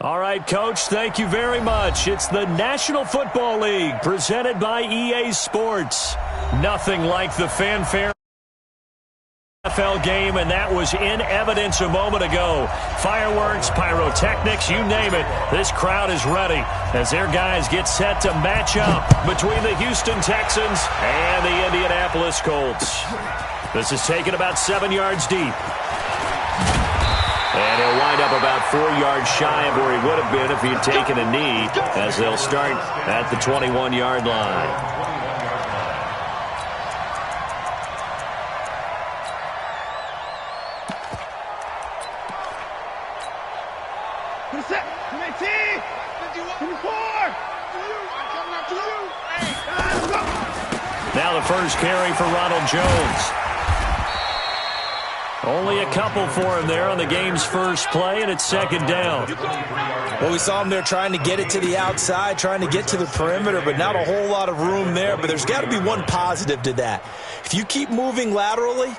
All right, Coach, thank you very much. It's the National Football League presented by EA Sports. Nothing like the fanfare NFL game, and that was in evidence a moment ago. Fireworks, pyrotechnics, you name it. This crowd is ready as their guys get set to match up between the Houston Texans and the Indianapolis Colts. This is taken about 7 yards deep. And he'll wind up about 4 yards shy of where he would have been if he had taken a knee, as they'll start at the 21-yard line. Now the first carry for Ronald Jones. Only a couple for him there on the game's first play, and it's second down. Well, we saw him there trying to get it to the outside, trying to get to the perimeter, but not a whole lot of room there. But there's got to be one positive to that. If you keep moving laterally,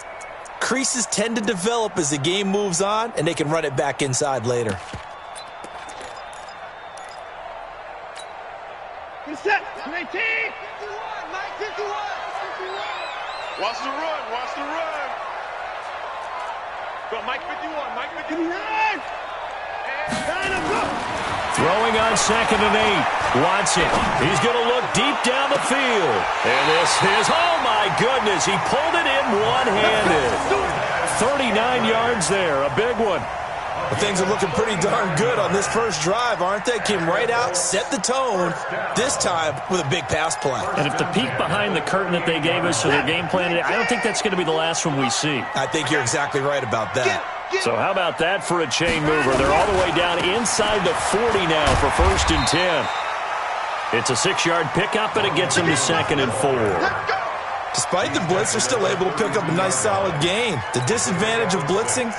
creases tend to develop as the game moves on, and they can run it back inside later. Set, 19, 51, Mike 51. Watch the run, watch the run. Go, Mike 51, Mike 59. Throwing on 2nd and 8. Watson, he's going to look deep down the field. And this is, oh my goodness, he pulled it in one-handed. 39 yards there, a big one. Well, things are looking pretty darn good on this first drive, aren't they? Came right out, set the tone, this time with a big pass play. And if the peek behind the curtain that they gave us for their game plan, I don't think that's going to be the last one we see. I think you're exactly right about that. So how about that for a chain mover? They're all the way down inside the 40 now for 1st and 10. It's a 6-yard pickup, and it gets them to 2nd and 4. Despite the blitz, they're still able to pick up a nice solid gain. The disadvantage of blitzing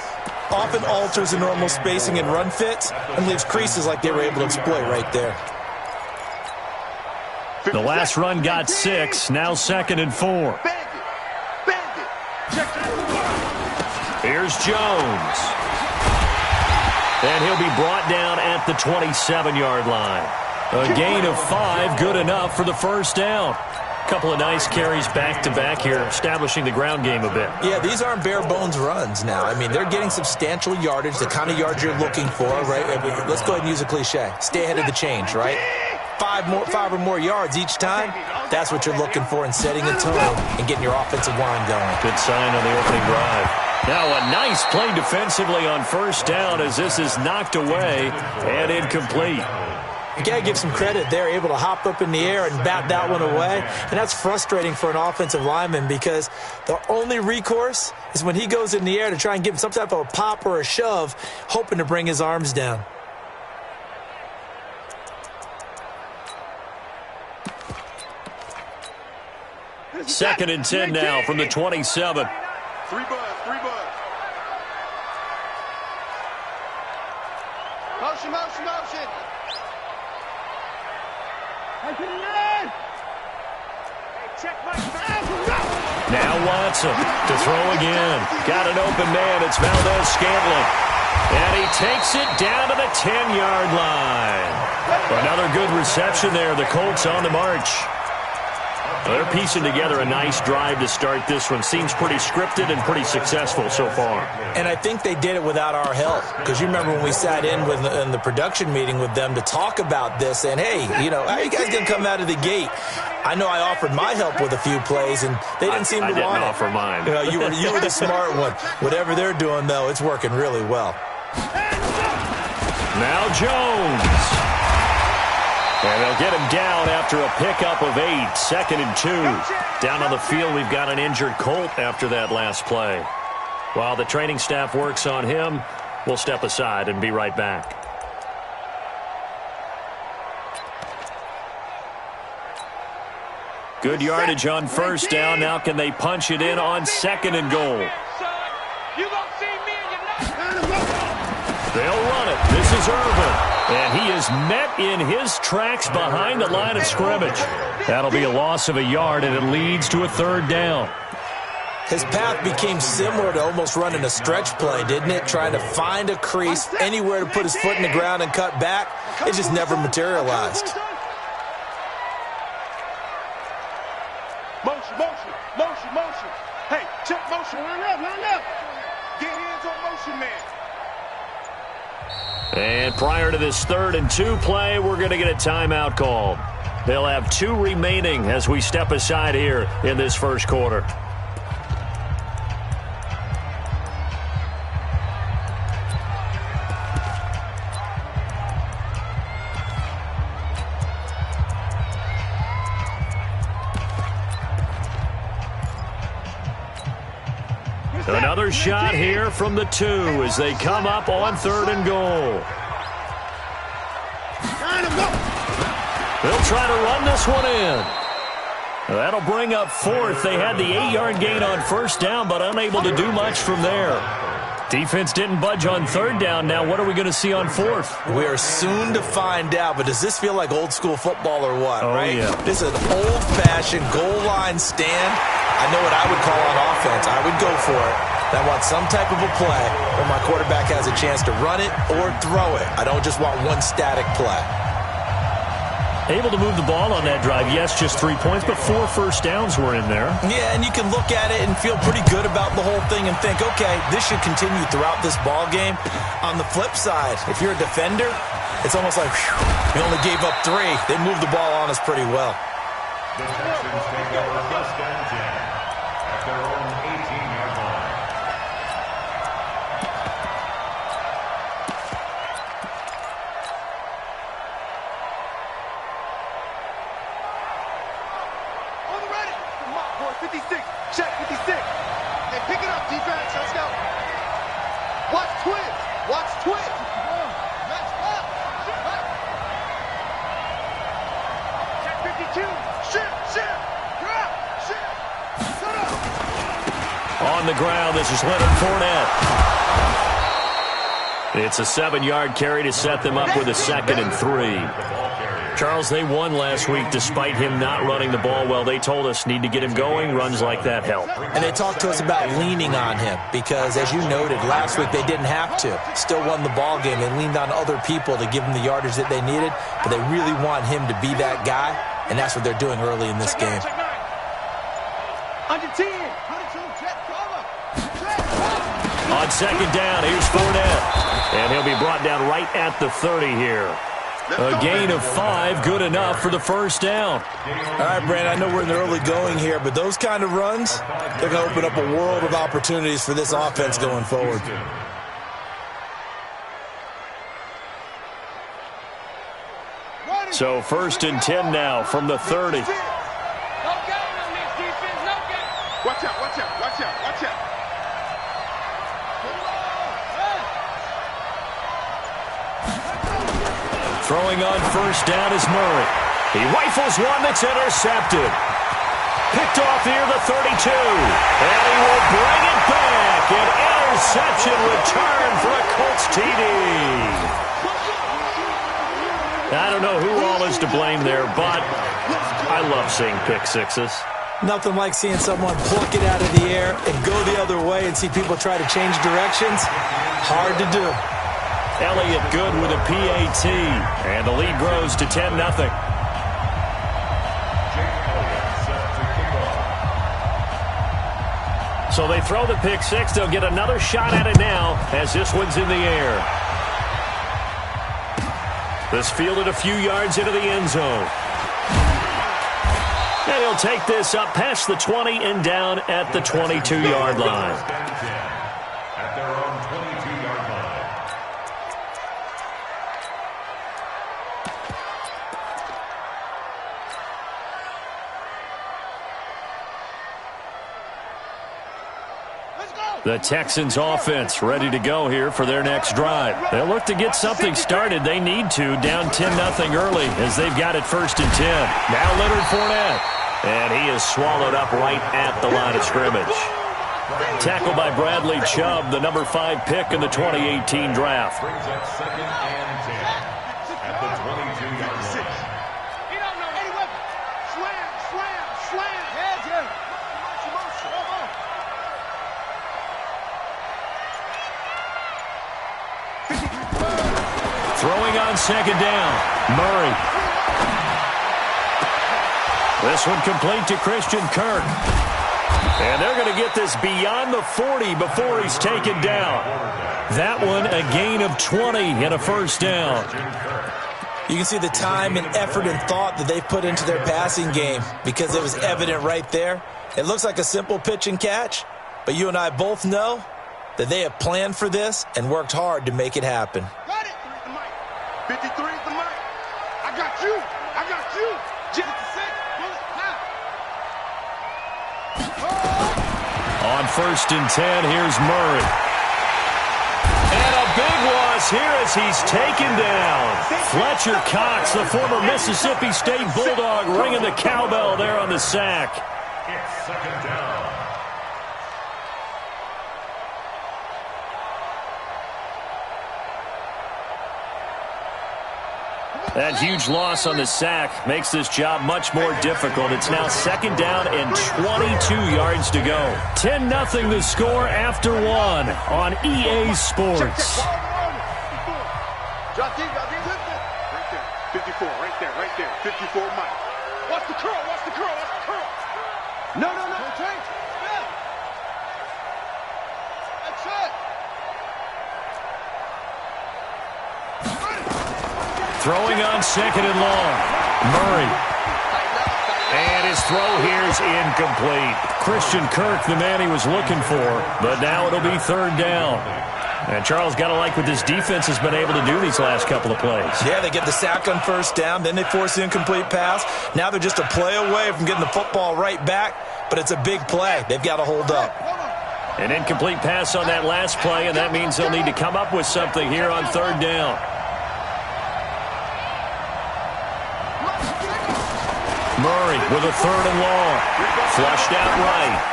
often alters the normal spacing and run fits and leaves creases like they were able to exploit right there. The last run got 6, now 2nd and 4. Here's Jones. And he'll be brought down at the 27-yard line. A gain of 5, good enough for the first down. Couple of nice carries back-to-back here, establishing the ground game a bit. Yeah, these aren't bare-bones runs now. I mean, they're getting substantial yardage, the kind of yards you're looking for, right? Let's go ahead and use a cliche. Stay ahead of the change, right? 5 or more yards each time, that's what you're looking for in setting a tone and getting your offensive line going. Good sign on the opening drive. Now a nice play defensively on first down as this is knocked away and incomplete. You got to give some credit. They're able to hop up in the air and bat that one away. And that's frustrating for an offensive lineman because the only recourse is when he goes in the air to try and give him some type of a pop or a shove, hoping to bring his arms down. Second and 10 now from the 27. 3 bud. Motion. Now Watson to throw again. Got an open man. It's Valdez-Scantling. And he takes it down to the 10-yard line. Another good reception there. The Colts on the march. They're piecing together a nice drive to start this one. Seems pretty scripted and pretty successful so far. And I think they did it without our help. Because you remember when we sat in the production meeting with them to talk about this. And, hey, how are you guys going to come out of the gate? I know I offered my help with a few plays, and they didn't seem to want it. I didn't offer mine. You were the smart one. Whatever they're doing, though, it's working really well. Now Jones. And they'll get him down after a pickup of 8. 2nd and 2. Down on the field, we've got an injured Colt after that last play. While the training staff works on him, we'll step aside and be right back. Good yardage on first down. Now can they punch it in on 2nd and goal? They'll run it. This is Irvin. And he is met in his tracks behind the line of scrimmage. That'll be a loss of a yard, and it leads to a 3rd down. His path became similar to almost running a stretch play, didn't it? Trying to find a crease, anywhere to put his foot in the ground and cut back. It just never materialized. Motion, motion, motion, motion. Hey, check motion. Line up, line up. Get hands on motion, man. And prior to this 3rd and 2 play, we're going to get a timeout called. They'll have 2 remaining as we step aside here in this first quarter. Another shot here from the 2 as they come up on 3rd and goal. They'll try to run this one in. That'll bring up 4th. They had the 8-yard gain on 1st down, but unable to do much from there. Defense didn't budge on 3rd down. Now what are we going to see on 4th? We are soon to find out, but does this feel like old school football or what, right? Yeah. This is an old-fashioned goal line stand. I know what I would call on offense. I would go for it. I want some type of a play where my quarterback has a chance to run it or throw it. I don't just want one static play. Able to move the ball on that drive. Yes, just 3 points, but 4 first downs were in there. Yeah, and you can look at it and feel pretty good about the whole thing and think, okay, this should continue throughout this ball game. On the flip side, if you're a defender, it's almost like, whew, we only gave up 3. They moved the ball on us pretty well. The Texans take over 1st and 10 at their own 18-yard line. On the ready. Come on, boy. 56. Check 56. Hey, pick it up, defense. Let's go. Watch twins. Watch twins. Let's go. Check 52. Shift. Drop. Shift. Shut up. On the ground, this is Leonard Fournette. It's a 7-yard carry to set them up with a 2nd and 3. Charles, they won last week despite him not running the ball well. They told us need to get him going. Runs like that help. And they talked to us about leaning on him because, as you noted, last week they didn't have to. Still won the ball game. They leaned on other people to give them the yardage that they needed, but they really want him to be that guy, and that's what they're doing early in this game. Under 10. Check cover. On 2nd down, here's Fournette. And he'll be brought down right at the 30 here. A gain of 5, good enough for the 1st down. All right, Brandon, I know we're in the early going here, but those kind of runs, they're going to open up a world of opportunities for this offense going forward. So 1st and 10 now from the 30. Watch out. Throwing on 1st down is Murray. He rifles one that's intercepted. Picked off near the 32. And he will bring it back. An interception return for a Colts TD. I don't know who all is to blame there, but I love seeing pick sixes. Nothing like seeing someone pluck it out of the air and go the other way and see people try to change directions. Hard to do. Elliott good with a PAT, and the lead grows to 10-0. So they throw the pick six. They'll get another shot at it now as this one's in the air. This fielded a few yards into the end zone. And he'll take this up past the 20 and down at the 22-yard line. At their own 22-yard line. The Texans offense ready to go here for their next drive. They'll look to get something started. They need to, down 10-0 early as they've got it 1st and 10. Now Leonard Fournette. And he is swallowed up right at the line of scrimmage. Tackled by Bradley Chubb, the number 5 pick in the 2018 draft. Brings up 2nd and 10 at the 22-yard line. He don't know any weapon. Slam. Throwing on second down. Murray. This one complete to Christian Kirk. And they're going to get this beyond the 40 before he's taken down. That one a gain of 20 and a first down. You can see the time and effort and thought that they've put into their passing game because it was evident right there. It looks like a simple pitch and catch, but you and I both know that they have planned for this and worked hard to make it happen. Got it. 53 is the mic. I got you. I got you. Just a sec. On 1st and 10, here's Murray. And a big loss here as he's taken down. Fletcher Cox, the former Mississippi State Bulldog, ringing the cowbell there on the sack. It's second down. That huge loss on the sack makes this job much more difficult. It's now second down and 22 yards to go. 10-0 the score after one on EA Sports. Drop deep, right there. 54, right there. 54, Mike. Watch the curl, watch the curl, watch the curl. No. Change. Yeah. That's it. Throwing on second and long. Murray. And his throw here's incomplete. Christian Kirk, the man he was looking for, but now it'll be third down. And Charles, got to like what this defense has been able to do these last couple of plays. Yeah, they get the sack on first down, then they force the incomplete pass. Now they're just a play away from getting the football right back, but it's a big play. They've got to hold up. An incomplete pass on that last play, and that means they'll need to come up with something here on third down. Murray with a third and long. Flushed out right.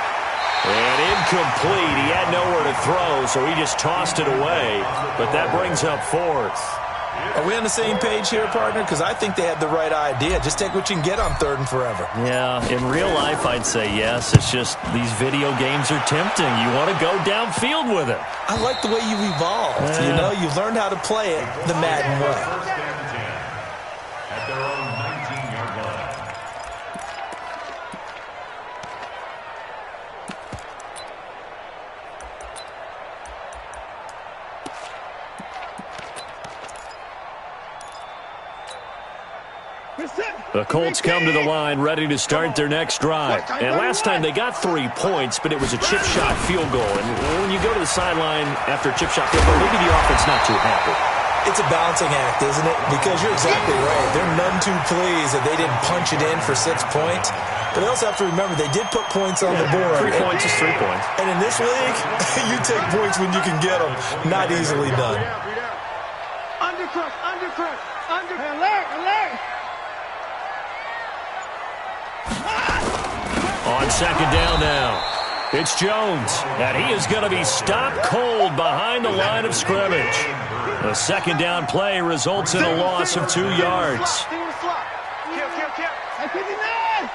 And incomplete. He had nowhere to throw, so he just tossed it away. But that brings up fourth. Are we on the same page here, partner? Because I think they had the right idea. Just take what you can get on third and forever. Yeah, in real life, I'd say yes. It's just these video games are tempting. You want to go downfield with it. I like the way you've evolved. Yeah. You know, you've learned how to play it the Madden way. First and 10 at their own 19-yard line. The Colts come to the line ready to start their next drive. And last time they got 3 points, but it was a chip shot field goal. And when you go to the sideline after a chip shot field goal, maybe the offense not too happy. It's a balancing act, isn't it? Because you're exactly right. They're none too pleased that they didn't punch it in for 6 points. But they also have to remember they did put points on the board. 3 points is 3 points. And in this league, you take points when you can get them. Not easily done. Undercrush. Alert. On second down now, it's Jones, and he is going to be stopped cold behind the line of scrimmage. The second down play results in a loss of 2 yards. Kill. Hey, 59!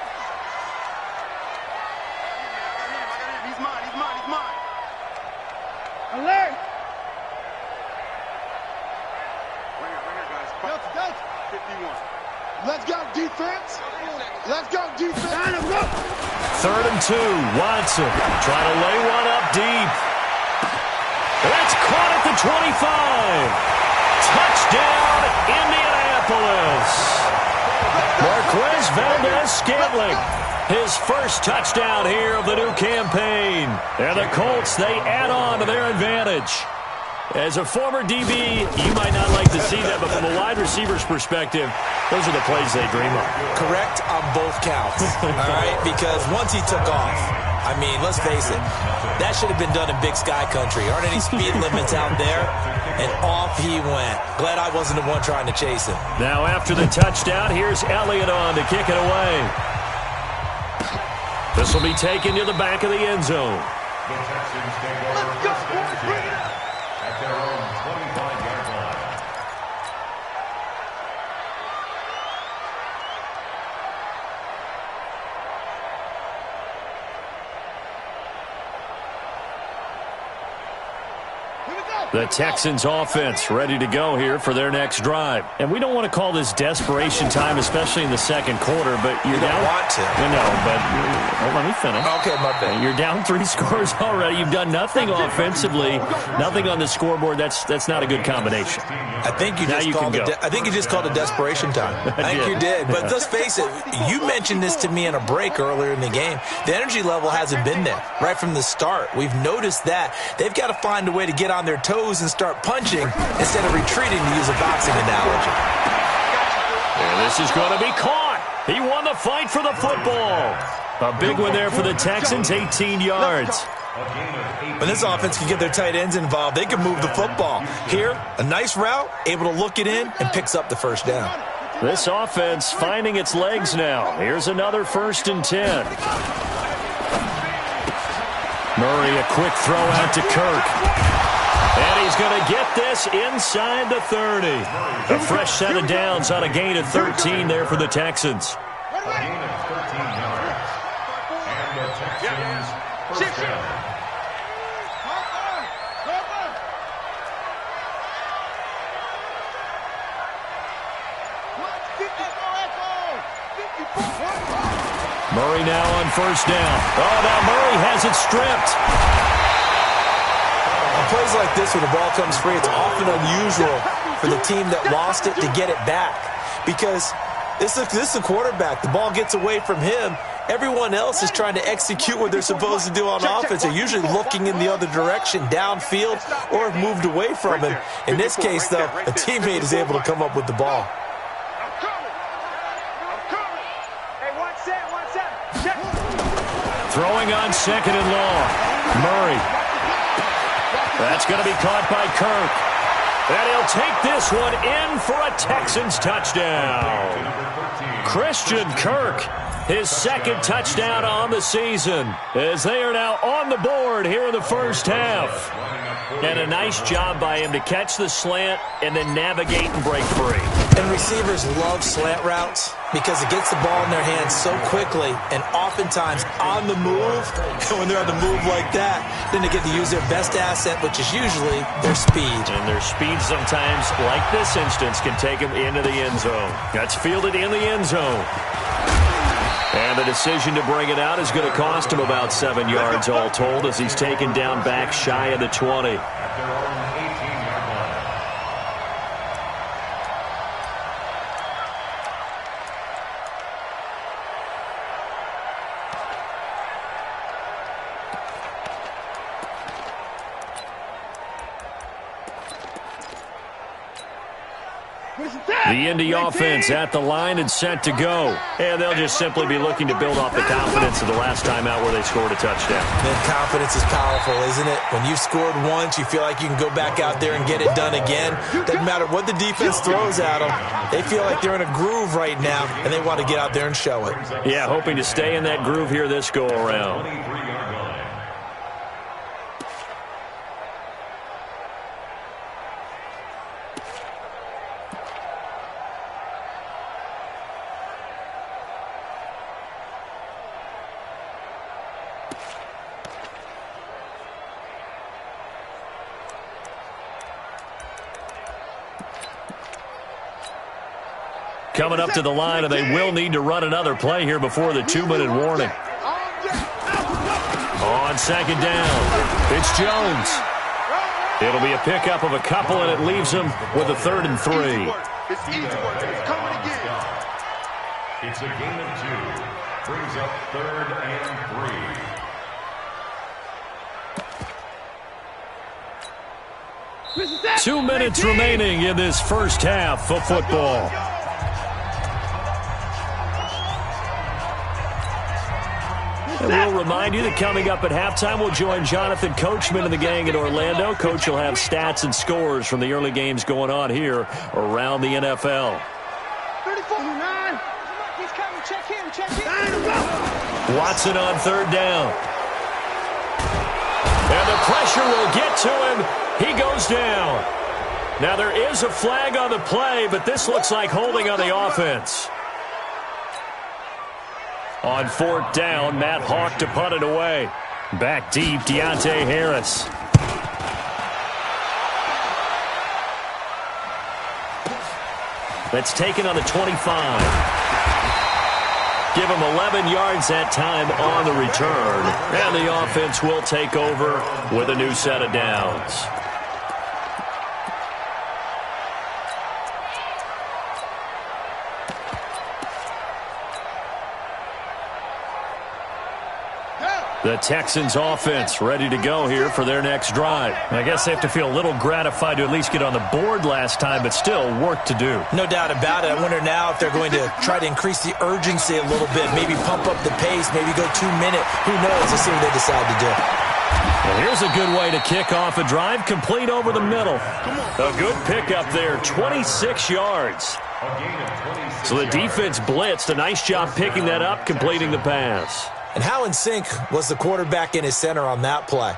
He's mine. Alert! Right here, guys. 51. Let's go, defense. Third and 2, Watson trying to lay one up deep. That's caught at the 25. Touchdown, Indianapolis. Marquez Valdez-Scantling, his first touchdown here of the new campaign. And the Colts, they add on to their advantage. As a former DB, you might not like to see that, but from a wide receiver's perspective, those are the plays they dream of. Correct on both counts, all right? Because once he took off, I mean, let's face it, that should have been done in Big Sky Country. Aren't any speed limits out there? And off he went. Glad I wasn't the one trying to chase him. Now after the touchdown, here's Elliott on to kick it away. This will be taken to the back of the end zone. The Texans take over first and 10 at their own 25-yard line. Here we go. The Texans offense ready to go here for their next drive. And we don't want to call this desperation time, especially in the second quarter, but you're you down. Don't want to. You know, but let me finish. Okay, my bad. You're down 3 scores already. You've done nothing offensively, nothing on the scoreboard. That's not a good combination. I think you just called it desperation time. I think you did. But let's face it, you mentioned this to me in a break earlier in the game. The energy level hasn't been there right from the start. We've noticed that. They've got to find a way to get on their toes and start punching instead of retreating, to use a boxing analogy. And this is going to be caught. He won the fight for the football. A big one there for the Texans, 18 yards. When this offense can get their tight ends involved, they can move the football. Here, a nice route, able to look it in, and picks up the first down. This offense finding its legs now. Here's another 1st and 10. Murray, a quick throw out to Kirk. And he's going to get this inside the 30. A fresh set of downs on a gain of 13 there for the Texans. A gain of 13 yards. And the Texans first down. Murray now on 1st down. Oh, now Murray has it stripped. On plays like this where the ball comes free, it's often unusual for the team that lost it to get it back. Because this is a quarterback. The ball gets away from him. Everyone else is trying to execute what they're supposed to do on offense. They're usually looking in the other direction, downfield, or have moved away from him. In this case, though, a teammate is able to come up with the ball. Throwing on 2nd and long. Murray. That's going to be caught by Kirk. And he'll take this one in for a Texans touchdown. Christian Kirk, his 2nd touchdown on the season, as they are now on the board here in the first half. And a nice job by him to catch the slant and then navigate and break free. And receivers love slant routes because it gets the ball in their hands so quickly and oftentimes on the move. And when they're on the move like that, then they get to use their best asset, which is usually their speed. And their speed sometimes, like this instance, can take them into the end zone. That's fielded in the end zone. And the decision to bring it out is going to cost him about 7 yards all told as he's taken down back shy of the 20. At their own 18-yard line. The Indy offense at the line and set to go. And they'll just simply be looking to build off the confidence of the last time out where they scored a touchdown. And confidence is powerful, isn't it? When you've scored once, you feel like you can go back out there and get it done again. Doesn't matter what the defense throws at them. They feel like they're in a groove right now, and they want to get out there and show it. Yeah, hoping to stay in that groove here this go-around. 23-yard line. Coming up to the line, and they will need to run another play here before the 2-minute warning. On 2nd down, it's Jones. It'll be a pickup of a couple, and it leaves him with a 3rd and 3. It's easy work. It's coming again. It's a gain of 2. Brings up 3rd and 3. 2 minutes remaining in this first half of football. And we'll remind you that coming up at halftime, we'll join Jonathan Coachman and the gang in Orlando. Coach will have stats and scores from the early games going on here around the NFL. 34-9. He's coming. Check him. Watson on 3rd down. And the pressure will get to him. He goes down. Now there is a flag on the play, but this looks like holding on the offense. On 4th down, Matt Hawk to punt it away. Back deep, Deontay Harris. That's taken on the 25. Give him 11 yards that time on the return. And the offense will take over with a new set of downs. The Texans offense ready to go here for their next drive. I guess they have to feel a little gratified to at least get on the board last time, but still work to do. No doubt about it. I wonder now if they're going to try to increase the urgency a little bit, maybe pump up the pace, maybe go 2-minute. Who knows? Let's see what they decide to do. Well, here's a good way to kick off a drive, complete over the middle. A good pickup there, 26 yards. So the defense blitzed. A nice job picking that up, completing the pass. And how in sync was the quarterback and his center on that play?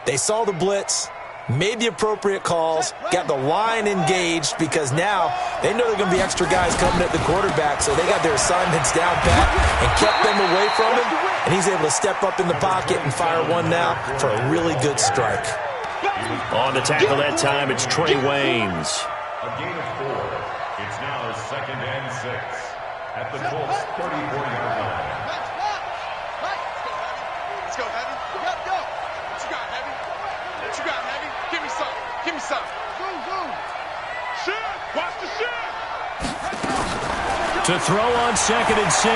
They saw the blitz, made the appropriate calls, got the line engaged because now they know there are going to be extra guys coming at the quarterback, so they got their assignments down pat and kept them away from him, and he's able to step up in the pocket and fire one now for a really good strike. On the tackle that time, it's Trey Waynes. A gain of 4. It's now 2nd and 6 at the Colts 34-yard line. Let's go, Heavy. Go. What you got, Heavy? What you got, Heavy? Give me some. Give me some. Zoom. Shit. Watch the shit. To throw on 2nd and 6.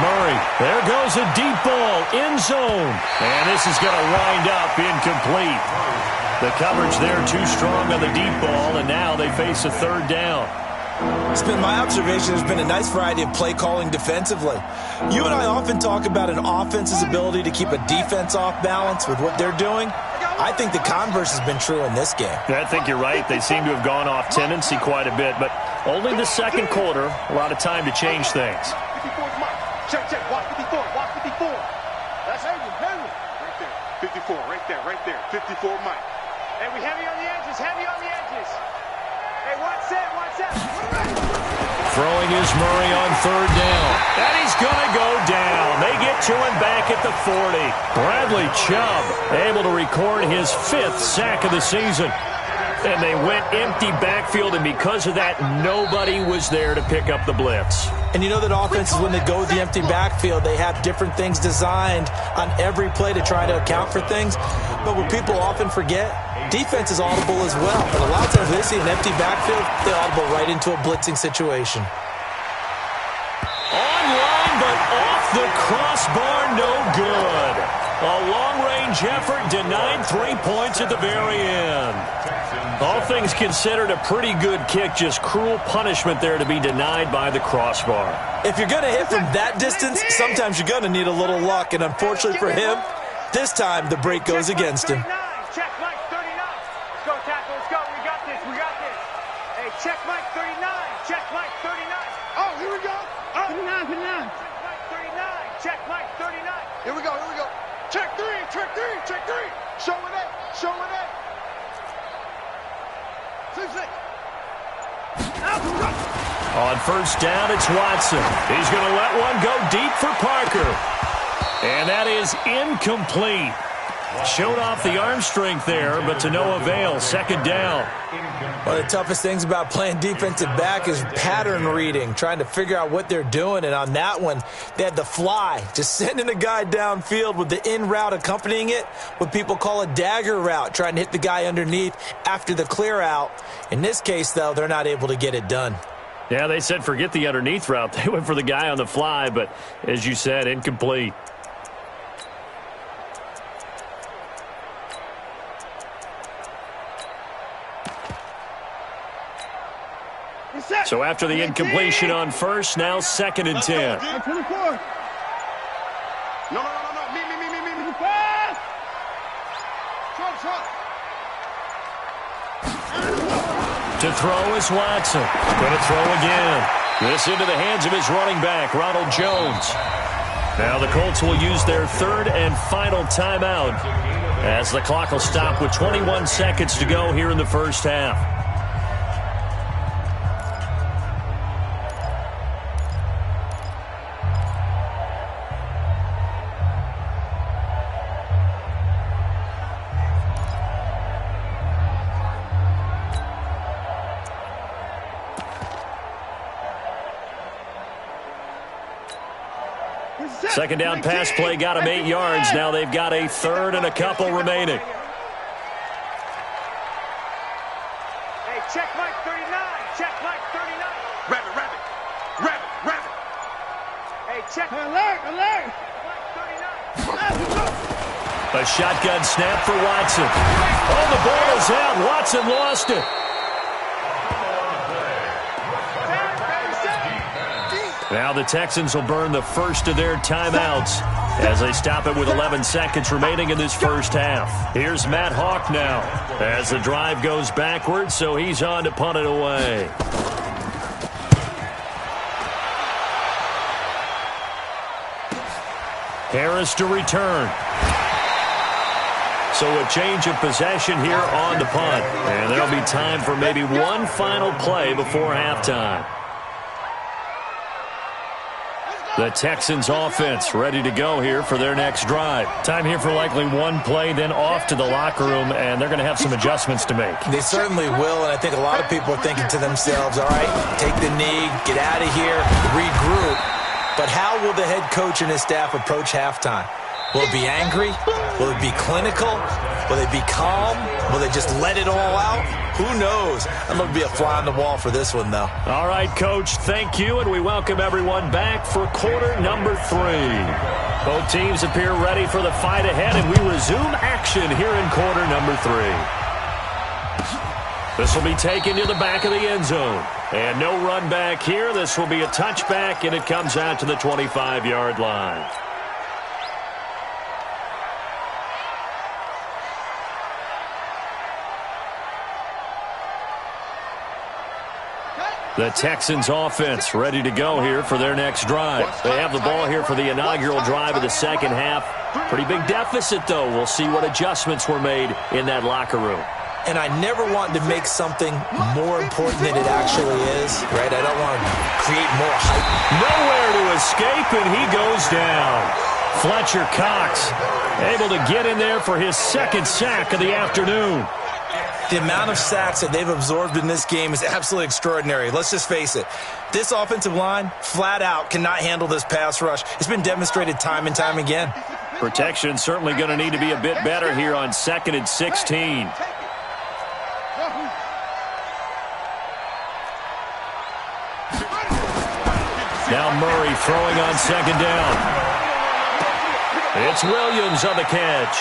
Murray. There goes a deep ball. End zone. And this is going to wind up incomplete. The coverage there too strong on the deep ball, and now they face a 3rd down. It's been my observation there's been a nice variety of play calling defensively. You and I often talk about an offense's ability to keep a defense off balance with what they're doing. I think the converse has been true in this game. I think you're right. They seem to have gone off tendency quite a bit, but only the 2nd quarter, a lot of time to change things. 54 is Mike. Check. Watch 54. That's Hayden. Right there. 54, right there. 54 Mike. Hey, we heavy on the edges. Hey, watch that. Throwing is Murray on 3rd down. And he's going to go down. They get to him back at the 40. Bradley Chubb able to record his 5th sack of the season. And they went empty backfield, and because of that, nobody was there to pick up the blitz. And you know that offenses, when they go with the empty backfield, they have different things designed on every play to try to account for things. But what people often forget, defense is audible as well. And a lot of times they see an empty backfield, they audible right into a blitzing situation. Online, but off the crossbar, no good. A long-range effort denied 3 points at the very end. All things considered, a pretty good kick, just cruel punishment there to be denied by the crossbar. If you're going to hit from that distance, sometimes you're going to need a little luck. And unfortunately for him, this time the break goes against him. Check Mike 39. Let's go, tackle. Let's go. We got this. Hey, check Mike 39. Check Mike 39. Oh, here we go. Oh. 39. Check Mike 39. Here we go. Check 3. Showing it. 6. On 1st down, it's Watson. He's going to let one go deep for Parker. And that is incomplete. Showed off the arm strength there, but to no avail. 2nd down. One of the toughest things about playing defensive back is pattern reading, trying to figure out what they're doing. And on that one, they had the fly, just sending a guy downfield with the in route accompanying it, what people call a dagger route, trying to hit the guy underneath after the clear out. In this case, though, they're not able to get it done. Yeah, they said forget the underneath route. They went for the guy on the fly, but as you said, incomplete. So after the incompletion on 1st, now 2nd and 10. No. Me. Trump. To throw is Watson. Going to throw again. This into the hands of his running back, Ronald Jones. Now the Colts will use their 3rd and final timeout as the clock will stop with 21 seconds to go here in the 1st half. Second down pass play got him 8 yards. Now they've got a third and a couple remaining. Hey, check Mike 39. Check Mike 39. Rabbit, rabbit. Rabbit, rabbit. Hey, check. Alert, alert. Mike 39. A shotgun snap for Watson. Oh, the ball is out. Watson lost it. Now the Texans will burn the first of their timeouts as they stop it with 11 seconds remaining in this first half. Here's Matt Hawk now as the drive goes backwards, so he's on to punt it away. Harris to return. So a change of possession here on the punt. And there'll be time for maybe one final play before halftime. The Texans offense ready to go here for their next drive. Time here for likely one play, then off to the locker room, and they're going to have some adjustments to make. They certainly will, and I think a lot of people are thinking to themselves, all right, take the knee, get out of here, regroup. But how will the head coach and his staff approach halftime? Will it be angry? Will it be clinical? Will they be calm? Will they just let it all out? Who knows? I'm going to be a fly on the wall for this one, though. All right, Coach, thank you, and we welcome everyone back for quarter number 3. Both teams appear ready for the fight ahead, and we resume action here in quarter number 3. This will be taken to the back of the end zone. And no run back here. This will be a touchback, and it comes out to the 25-yard line. The Texans offense ready to go here for their next drive. They have the ball here for the inaugural drive of the second half. Pretty big deficit, though. We'll see what adjustments were made in that locker room. And I never want to make something more important than it actually is, right? I don't want to create more hype. Nowhere to escape, and he goes down. Fletcher Cox able to get in there for his second sack of the afternoon. The amount of sacks that they've absorbed in this game is absolutely extraordinary. Let's just face it. This offensive line, flat out, cannot handle this pass rush. It's been demonstrated time and time again. Protection certainly going to need to be a bit better here on 2nd and 16. Now Murray throwing on 2nd down. It's Williams on the catch.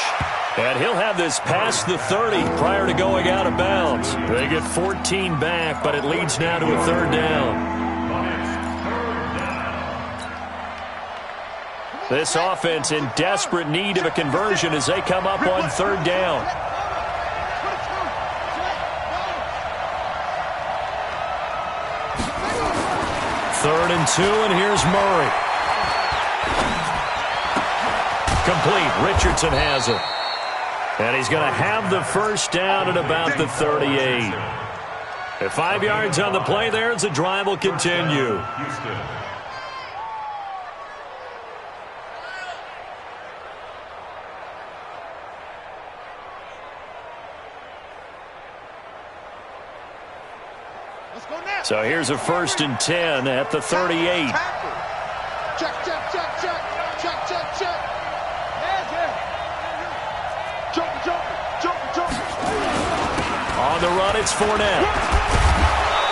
And he'll have this past the 30 prior to going out of bounds. They get 14 back, but it leads now to a 3rd down. This offense in desperate need of a conversion as they come up on 3rd down. Third and 2, and here's Murray. Complete. Richardson has it. And he's going to have the first down at about the 38. At 5 yards on the play there as the drive will continue. So here's a 1st and 10 at the 38. Check, check, check, check, check, check, check. On the run, it's Fournette.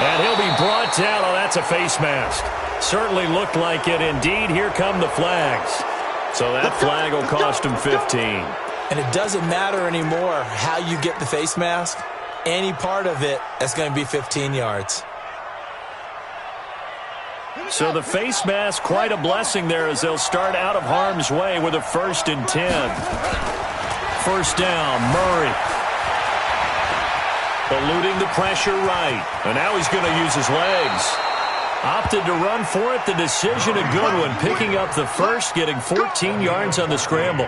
And he'll be brought down. Oh, that's a face mask. Certainly looked like it. Indeed, here come the flags. So that flag will cost him 15. And it doesn't matter anymore how you get the face mask. Any part of it, that's going to be 15 yards. So the face mask, quite a blessing there as they'll start out of harm's way with a 1st and 10. First down, Murray. Eluding the pressure right. And now he's going to use his legs. Opted to run for it. The decision, a good one. Picking up the first, getting 14 yards on the scramble.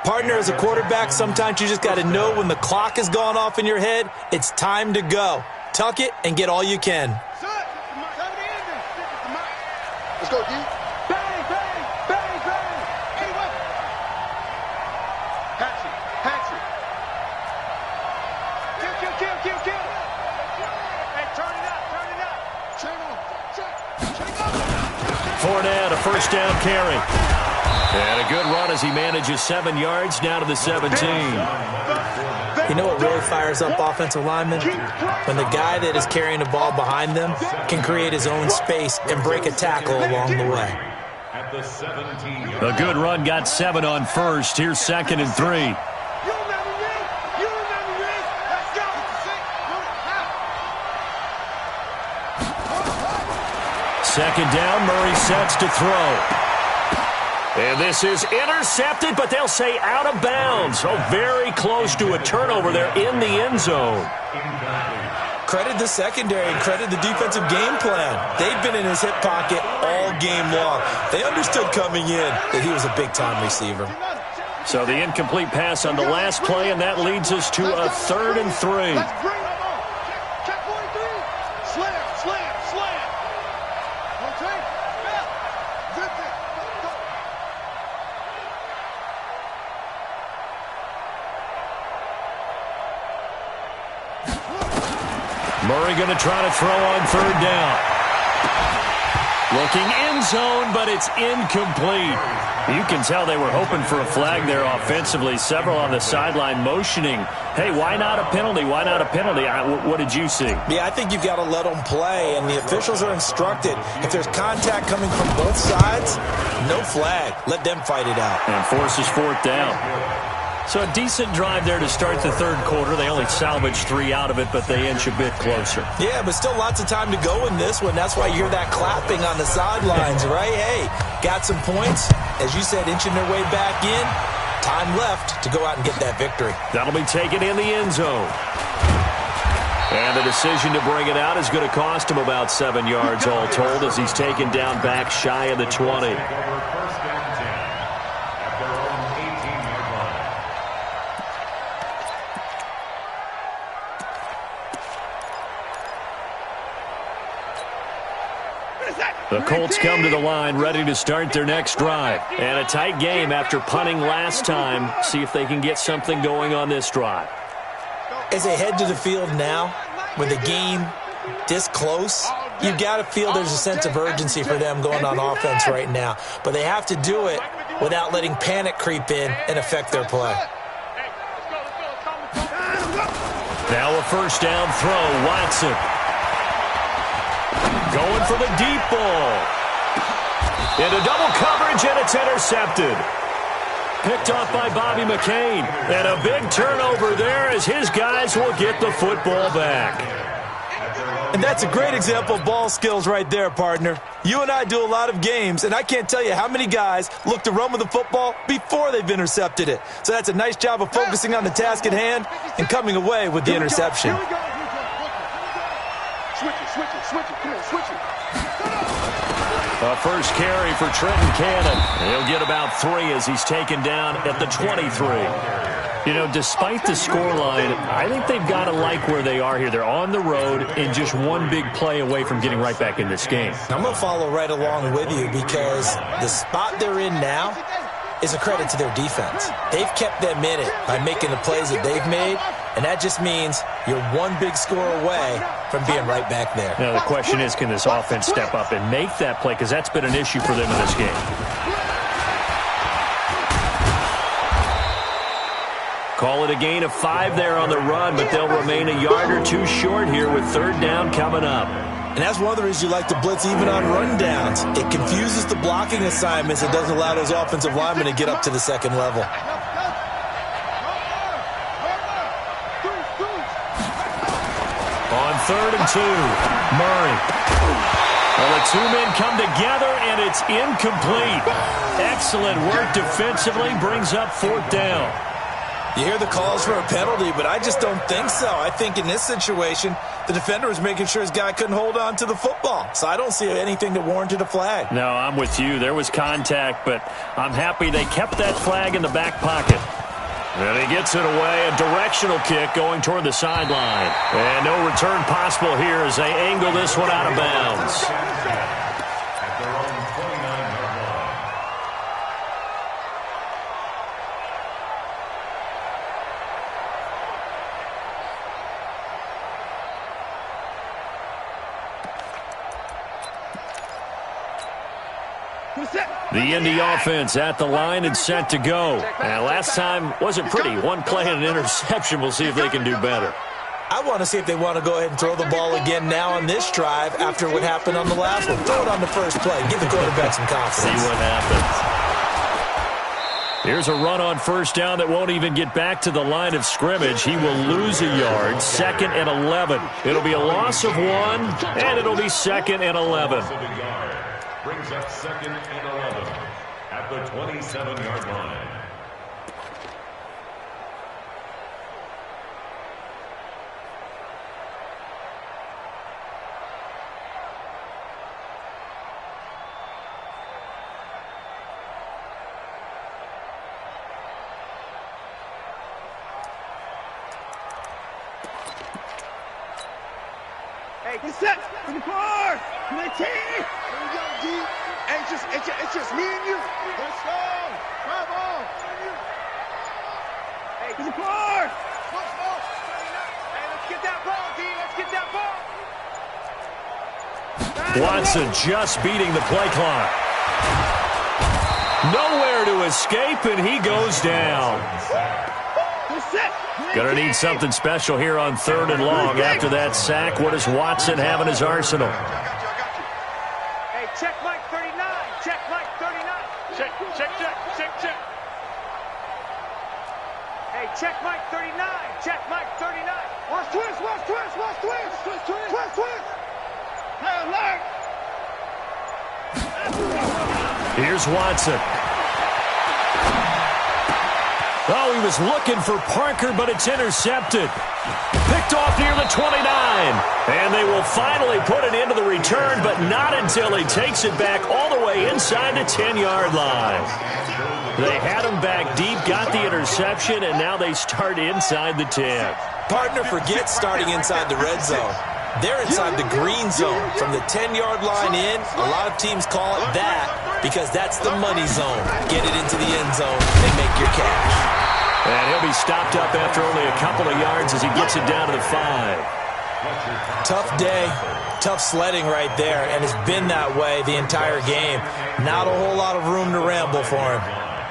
Partner, as a quarterback, sometimes you just got to know when the clock has gone off in your head, it's time to go. Tuck it and get all you can. Let's go, D. Bang, bang, bang, bang. Hey, what? Hatchet, hatchet. Kill. Hey, turn it up. Chain on. Check. Fournette, a first down carry. And a good run as he manages 7 yards down to the 17. You know what really fires up offensive linemen? When the guy that is carrying the ball behind them can create his own space and break a tackle along the way. A good run got 7 on first. Here's 2nd and 3. Second down, Murray sets to throw. And this is intercepted, but they'll say out of bounds. Oh, very close to a turnover there in the end zone. Credit the secondary and credit the defensive game plan. They've been in his hip pocket all game long. They understood coming in that he was a big-time receiver. So the incomplete pass on the last play, and that leads us to a 3rd and 3. Murray going to try to throw on 3rd down. Looking end zone, but it's incomplete. You can tell they were hoping for a flag there offensively. Several on the sideline motioning, hey, why not a penalty? Why not a penalty? What did you see? Yeah, I think you've got to let them play, and the officials are instructed. If there's contact coming from both sides, no flag. Let them fight it out. And forces 4th down. So a decent drive there to start the 3rd quarter. They only salvaged 3 out of it, but they inch a bit closer. Yeah, but still lots of time to go in this one. That's why you hear that clapping on the sidelines, right? Hey, got some points. As you said, inching their way back in. Time left to go out and get that victory. That'll be taken in the end zone. And the decision to bring it out is going to cost him about 7 yards all told as he's taken down back shy of the 20. The Colts come to the line ready to start their next drive. And a tight game after punting last time. See if they can get something going on this drive. As they head to the field now, with the game this close, you've got to feel there's a sense of urgency for them going on offense right now. But they have to do it without letting panic creep in and affect their play. Now a 1st down throw, Watson. Going for the deep ball. Into double coverage, and it's intercepted. Picked off by Bobby McCain. And a big turnover there as his guys will get the football back. And that's a great example of ball skills right there, partner. You and I do a lot of games, and I can't tell you how many guys look to run with the football before they've intercepted it. So that's a nice job of focusing on the task at hand and coming away with the interception. A first carry for Trenton Cannon. He'll get about 3 as he's taken down at the 23. You know, despite the scoreline, I think they've got to like where they are here. They're on the road and just one big play away from getting right back in this game. I'm going to follow right along with you because the spot they're in now is a credit to their defense. They've kept them in it by making the plays that they've made, and that just means you're one big score away from being right back there. Now, the question is, can this offense step up and make that play? Because that's been an issue for them in this game. Call it a gain of 5 there on the run, but they'll remain a yard or 2 short here with 3rd down coming up. And that's one of the reasons you like to blitz even on rundowns. It confuses the blocking assignments. It doesn't allow those offensive linemen to get up to the second level. On 3rd and 2, Murray. Well, the 2 men come together, and it's incomplete. Excellent work defensively, brings up 4th down. You hear the calls for a penalty, but I just don't think so. I think in this situation, the defender was making sure his guy couldn't hold on to the football. So I don't see anything that warranted a flag. No, I'm with you. There was contact, but I'm happy they kept that flag in the back pocket. And he gets it away, a directional kick going toward the sideline. And no return possible here as they angle this one out of bounds. The Indy offense at the line and set to go. And last time wasn't pretty. One play and an interception. We'll see if they can do better. I want to see if they want to go ahead and throw the ball again now on this drive after what happened on the last one. Throw it on the first play. Give the quarterback some confidence. See what happens. Here's a run on first down that won't even get back to the line of scrimmage. He will lose a yard. 2nd and 11. It'll be a loss of 1, and it'll be 2nd and 11. Brings up 2nd and 11 at the 27-yard line. Get set for the car. To the team. Here we go, G. Hey, it's just me and you. Let's go. Come on. Hey, to the car. Let's go. Hey, let's get that ball, D. Let's get that ball. Watson just beating the play clock. Nowhere to escape, and he goes down. Gonna need something special here on 3rd and long. After that sack, what does Watson have in his arsenal? Hey, check Mike 39. Check Mike 39. Check. Hey, check Mike 39. Check Mike 39. Watch twist. Hey, alert. Here's Watson. Oh, he was looking for Parker, but it's intercepted. Picked off near the 29. And they will finally put it into the return, but not until he takes it back all the way inside the 10-yard line. They had him back deep, got the interception, and now they start inside the 10. Partner forgets starting inside the red zone. They're inside the green zone. From the 10-yard line in, a lot of teams call it that because that's the money zone. Get it into the end zone and make your cash. And he'll be stopped up after only a couple of yards as he gets it down to the 5. Tough day, tough sledding right there, and it's been that way the entire game. Not a whole lot of room to ramble for him.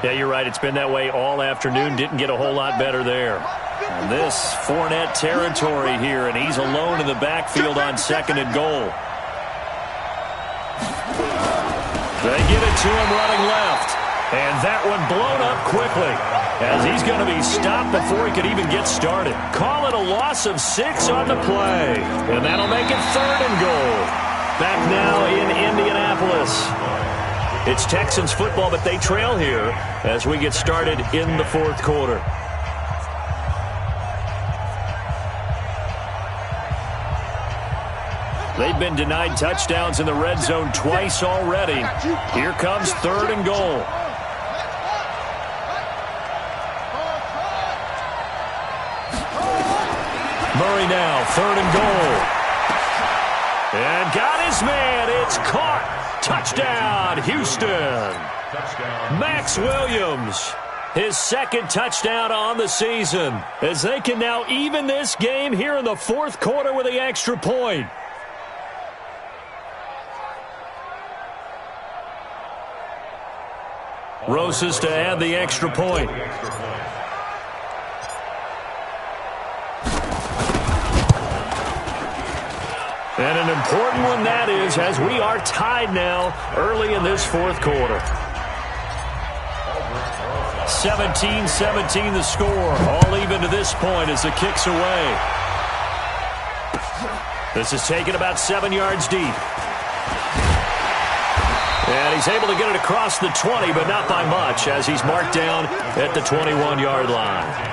Yeah, you're right. It's been that way all afternoon. Didn't get a whole lot better there. And this Fournette territory here, and he's alone in the backfield on 2nd and goal. They get it to him running left. And that one blown up quickly as he's going to be stopped before he could even get started. Call it a loss of 6 on the play. And that'll make it 3rd and goal. Back now in Indianapolis. It's Texans football, but they trail here as we get started in the 4th quarter. They've been denied touchdowns in the red zone twice already. Here comes 3rd and goal. Murray now, 3rd and goal. And got his man. It's caught. Touchdown, Houston. Max Williams, his 2nd touchdown on the season, as they can now even this game here in the 4th quarter with the extra point. Rosas to add the extra point. And an important one that is, as we are tied now early in this 4th quarter. 17-17 the score. All even to this point as the kick's away. This is taken about 7 yards deep. And he's able to get it across the 20, but not by much, as he's marked down at the 21-yard line.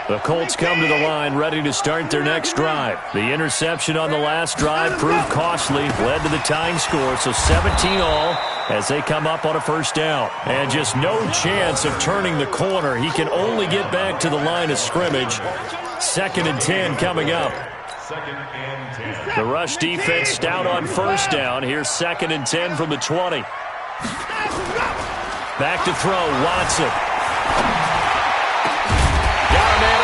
The Colts come to the line ready to start their next drive. The interception on the last drive proved costly, led to the tying score, so 17 all as they come up on a 1st down. And just no chance of turning the corner. He can only get back to the line of scrimmage. 2nd and 10 coming up. The rush defense stout on 1st down. Here's 2nd and 10 from the 20. Back to throw, Watson. Got a man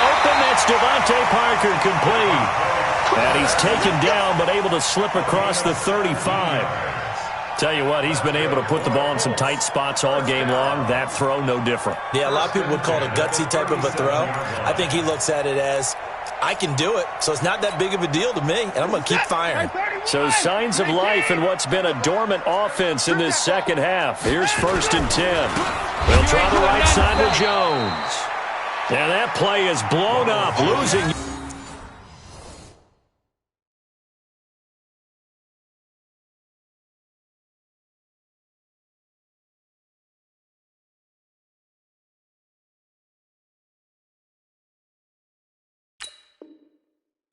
It's Devontae Parker complete. And he's taken down but able to slip across the 35. Tell you what, he's been able to put the ball in some tight spots all game long. That throw, no different. Yeah, a lot of people would call it a gutsy type of a throw. I think he looks at it as, I can do it, so it's not that big of a deal to me, and I'm going to keep firing. So signs of life in what's been a dormant offense in this second half. Here's 1st and 10. They'll try the right side with Jones. And that play is blown up, losing.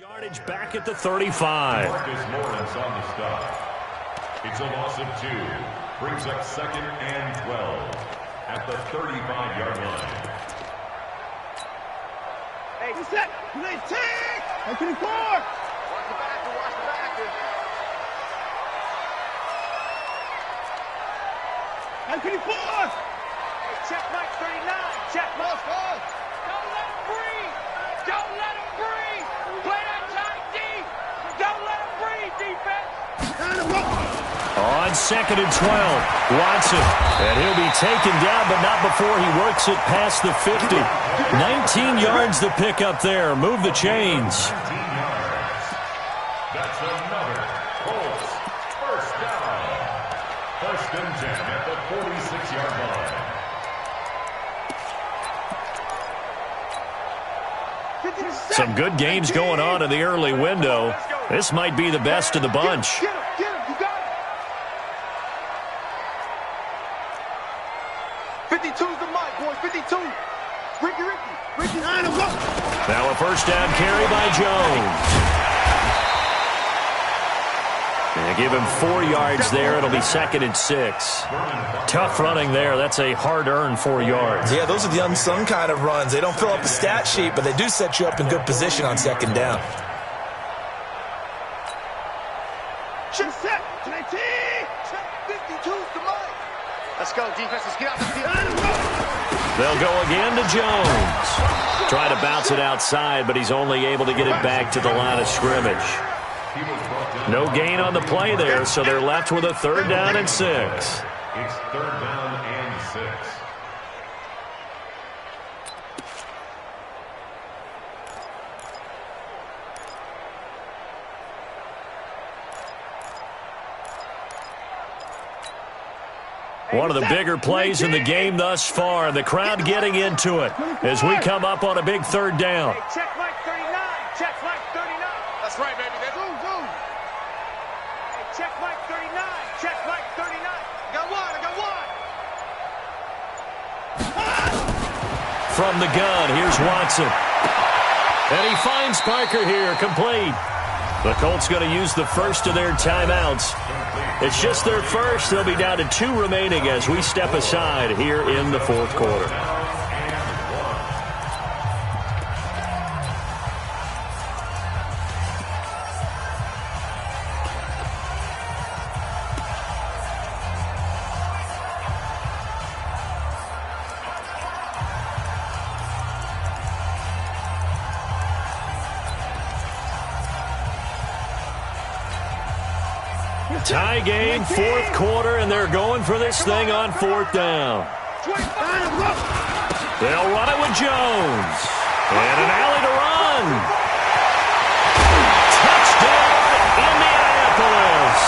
Yardage back at the 35. Marcus Lawrence on the stop. It's a loss of 2. Brings up 2nd and 12 at the 35-yard line. Hey, set. Play tick. Hey, 24. Watch the backer. Watch the backer. Hey, 24. Hey, check Mike 39. Check Mike. Don't let him breathe. Don't let him breathe. Play that tight deep. Don't let him breathe, defense. On 2nd and 12, Watson. And he'll be taken down, but not before he works it past the 50. 19 yards to pick up there. Move the chains. 19 yards. That's another Colts first down. 1st and 10 at the 46-yard line. Some good games going on in the early window. This might be the best of the bunch. Get him, you got it. 52's the mic, boys, 52. Ricky. Now a first down carry by Jones. And give him 4 yards there. It'll be 2nd and 6. Tough running there. That's a hard-earned 4 yards. Yeah, those are the unsung kind of runs. They don't fill up the stat sheet, but they do set you up in good position on 2nd down. Check set. 19. Check 52's the mic. Let's go, defense. Let's get out the field. They'll go again to Jones. Try to bounce it outside, but he's only able to get it back to the line of scrimmage. No gain on the play there, so they're left with a 3rd down and 6. It's 3rd down and 6. One of the bigger plays in the game thus far. The crowd getting into it as we come up on a big 3rd down. Hey, check Mike 39. Check Mike 39. That's right, baby. That's zoom. Hey, check Mike 39. Check Mike 39. I got one. From the gun, here's Watson. And he finds Parker here, complete. The Colts going to use the first of their timeouts. It's just their first. They'll be down to 2 remaining as we step aside here in the 4th quarter. Tie game, 4th quarter, and they're going for this thing on 4th down. They'll run it with Jones. And an alley to run. Touchdown, Indianapolis.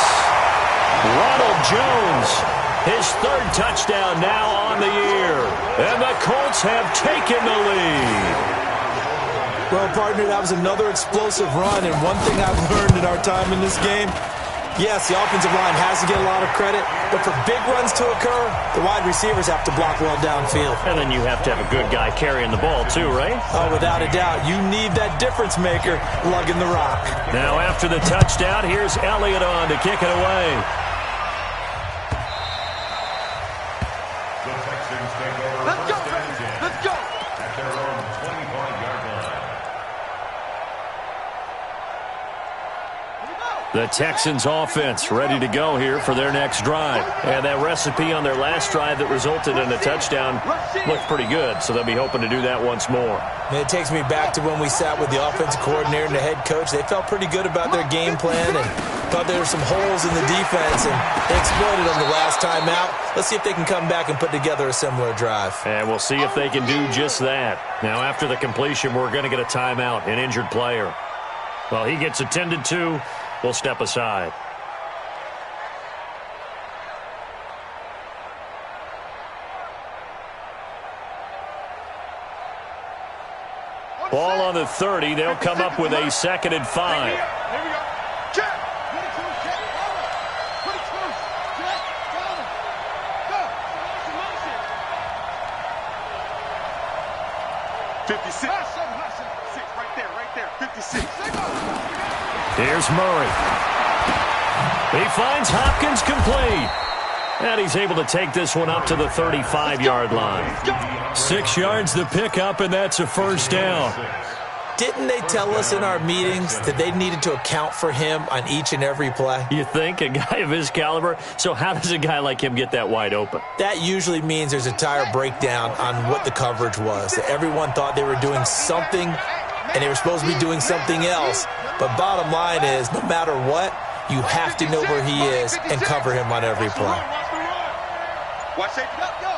Ronald Jones, his 3rd touchdown now on the year. And the Colts have taken the lead. Well, partner, that was another explosive run, and one thing I've learned in our time in this game, yes, the offensive line has to get a lot of credit, but for big runs to occur, the wide receivers have to block well downfield. And then you have to have a good guy carrying the ball too, right? Oh, without a doubt. You need that difference maker lugging the rock. Now after the touchdown, here's Elliott on to kick it away. The Texans take over. Let's go, 1st and 10 let's go. at their own 25-yard line. The Texans offense ready to go here for their next drive. And that recipe on their last drive that resulted in a touchdown looked pretty good, so they'll be hoping to do that once more. And it takes me back to when we sat with the offensive coordinator and the head coach. They felt pretty good about their game plan and thought there were some holes in the defense, and they exploited them the last time out. Let's see if they can come back and put together a similar drive. And we'll see if they can do just that. Now, after the completion, we're going to get a timeout, an injured player. Well, he gets attended to. We'll step aside. Ball on the 30. They'll come up with a 2nd and 5. Here we go. Check. 56. Right there. 56. Here's Murray. He finds Hopkins complete. And he's able to take this one up to the 35-yard line. 6 yards the pickup, and that's a first down. Didn't they tell us in our meetings that they needed to account for him on each and every play? You think? A guy of his caliber? So how does a guy like him get that wide open? That usually means there's a entire breakdown on what the coverage was. That everyone thought they were doing something, and they were supposed to be doing something else. But bottom line is, no matter what, you have to know where he is and cover him on every play. Watch safety. Go.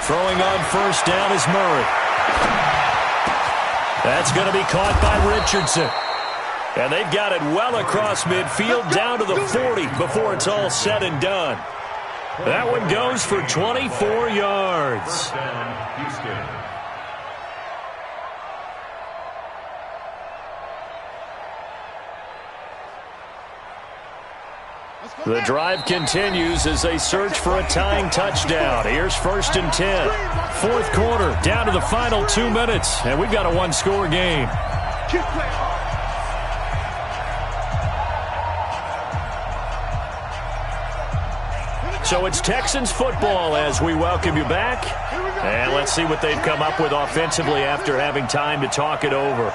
Throwing on first down is Murray. That's going to be caught by Richardson. And they've got it well across midfield down to the 40 before it's all said and done. That one goes for 24 yards. The drive continues as they search for a tying touchdown. Here's 1st and 10. 4th quarter, down to the final 2 minutes, and we've got a one-score game. So it's Texans football as we welcome you back. And let's see what they've come up with offensively after having time to talk it over.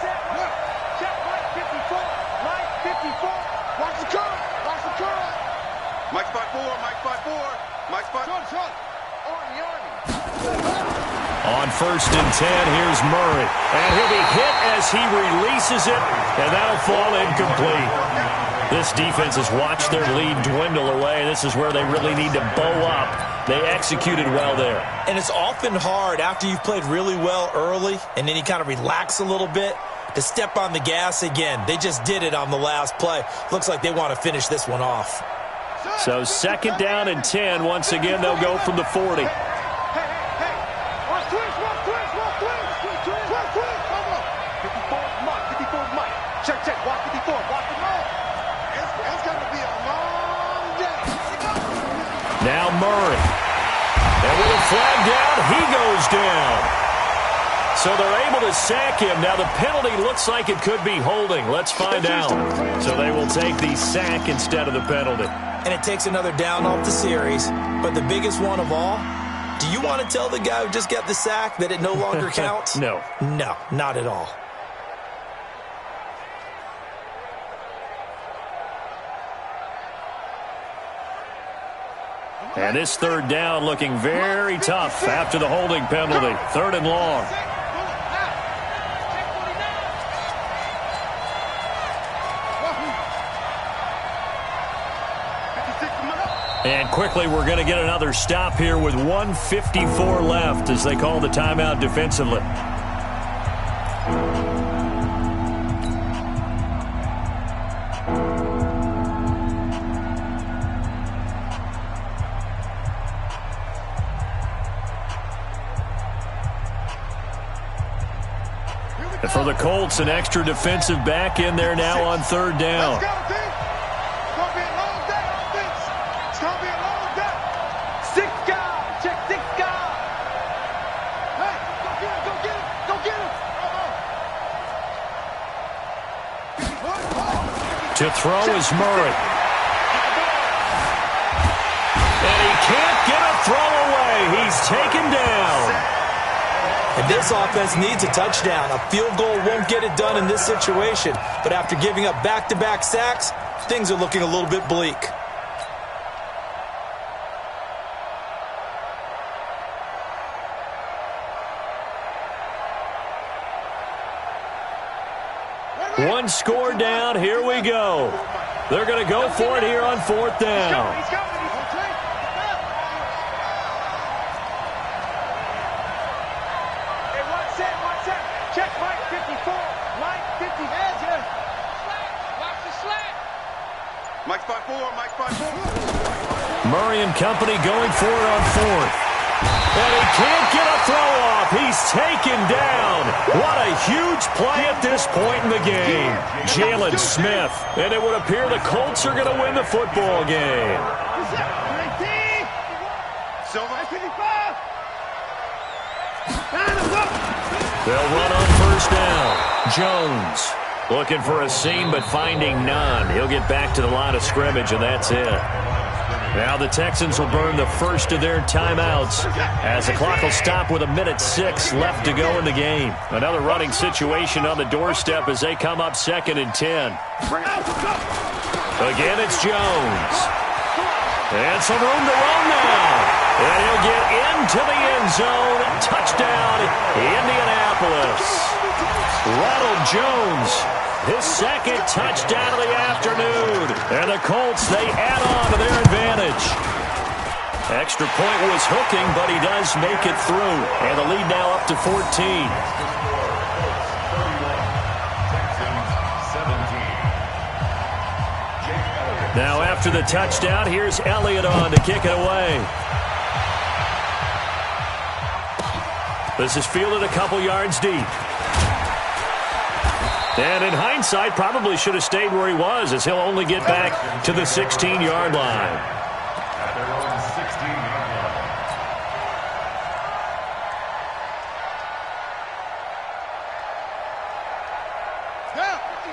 On 1st and 10, here's Murray. And he'll be hit as he releases it, and that'll fall incomplete. This defense has watched their lead dwindle away. This is where they really need to bow up. They executed well there. And it's often hard after you've played really well early and then you kind of relax a little bit to step on the gas again. They just did it on the last play. Looks like they want to finish this one off. So 2nd down and 10. Once again, they'll go from the 40. Check. Walk 54. Walk the ball. It's going to be a long day. Now Murray. And with a flag down, he goes down. So they're able to sack him. Now the penalty looks like it could be holding. Let's find out. So they will take the sack instead of the penalty. And it takes another down off the series. But the biggest one of all, do you want to tell the guy who just got the sack that it no longer counts? No. No, not at all. And this 3rd down looking very tough after the holding penalty. 3rd and long. And quickly we're going to get another stop here with 1:54 left as they call the timeout defensively. And for the Colts, an extra defensive back in there now on 3rd down. Let's go, team. It's going to be a long day, offense. It's going to be a long day. 6 guys. Check 6 guys. Hey, go get him. Go get him. To throw is Murray. And he can't get a throw away. He's taken down. And this offense needs a touchdown. A field goal won't get it done in this situation. But after giving up back-to-back sacks, things are looking a little bit bleak. One score down. Here we go. They're going to go for it here on 4th down. He's coming. Hey, one set. Check Mike 54. Mike 50. Watch the slant. Mike's 5'4", Murray and company going for it on 4th. And he can't get a throw off. He's taken down. What a huge play at this point in the game. Jalen Smith. And it would appear the Colts are going to win the football game. They'll run on 1st down. Jones looking for a seam but finding none. He'll get back to the line of scrimmage, and that's it. Now the Texans will burn the first of their timeouts as the clock will stop with 1:06 left to go in the game. Another running situation on the doorstep as they come up 2nd and 10. Again, it's Jones. And some room to run now. And he'll get into the end zone. Touchdown, Indianapolis. Ronald Jones, his 2nd touchdown of the afternoon. And the Colts, they add on to their advantage. Extra point was hooking, but he does make it through. And the lead now up to 14. Now after the touchdown, here's Elliott on to kick it away. This is fielded a couple yards deep. And in hindsight, probably should have stayed where he was, as he'll only get back to the 16-yard line. At their own 16-yard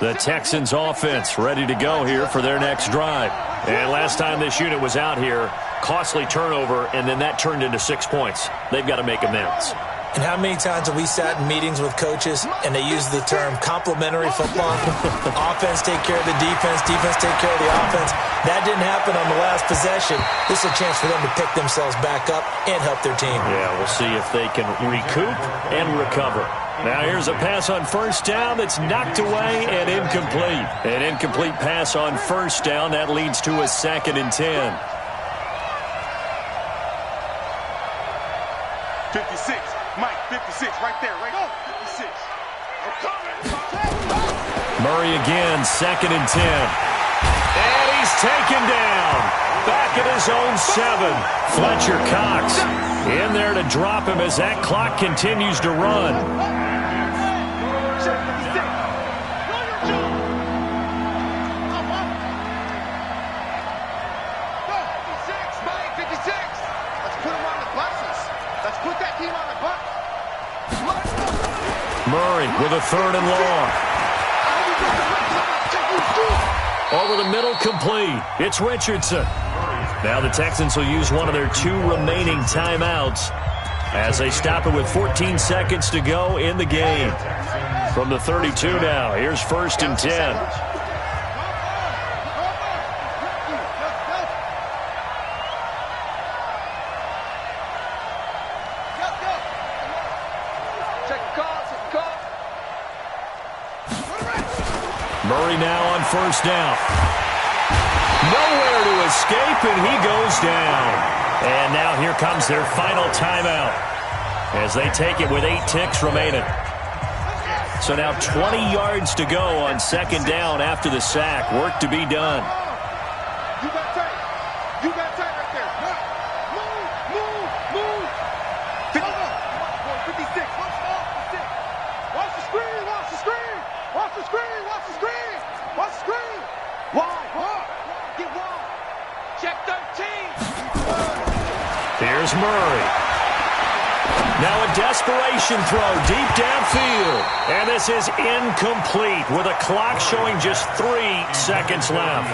line. The Texans offense ready to go here for their next drive. And last time this unit was out here, costly turnover, and then that turned into 6 points. They've got to make amends. And how many times have we sat in meetings with coaches and they use the term complementary football? Offense take care of the defense, defense take care of the offense. That didn't happen on the last possession. This is a chance for them to pick themselves back up and help their team. Yeah, we'll see if they can recoup and recover. Now here's a pass on 1st down that's knocked away and incomplete. An incomplete pass on 1st down. That leads to a 2nd and 10. 56. Mike, 56, right there, right there. 56. I'm coming. Murray again, 2nd and 10. And he's taken down. Back at his own 7. Fletcher Cox in there to drop him as that clock continues to run. Murray with a 3rd and long. Over the middle, complete. It's Richardson. Now the Texans will use one of their 2 remaining timeouts as they stop it with 14 seconds to go in the game. From the 32 now, here's 1st and 10. Murray now on 1st down. Nowhere to escape, and he goes down. And now here comes their final timeout as they take it with 8 ticks remaining. So now 20 yards to go on 2nd down after the sack. Work to be done. You got tight. You got tight right there. Move. 56. Watch the screen. Wide. Get wide. Check 13. Here's Murray. Now a desperation throw deep downfield. And this is incomplete with a clock showing just 3 seconds left.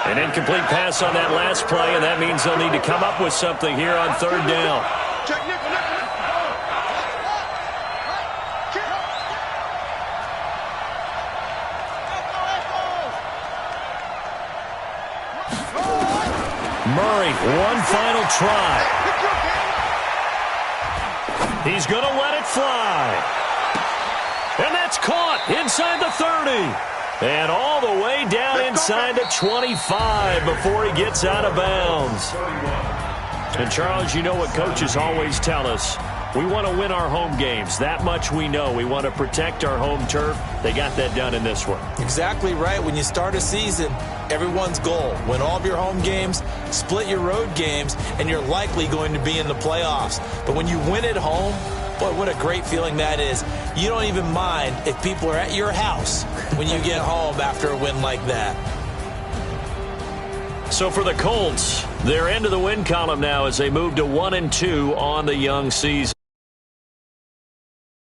An incomplete pass on that last play, and that means they'll need to come up with something here on third down. Check nickel, nickel. Murray, one final try. He's going to let it fly. And that's caught inside the 30. And all the way down inside the 25 before he gets out of bounds. And, Charles, you know what coaches always tell us. We want to win our home games. That much we know. We want to protect our home turf. They got that done in this one. Exactly right. When you start a season, everyone's goal, win all of your home games, split your road games, and you're likely going to be in the playoffs. But when you win at home, boy, what a great feeling that is. You don't even mind if people are at your house when you get home after a win like that. So for the Colts, they're into the win column now as they move to 1-2 on the young season.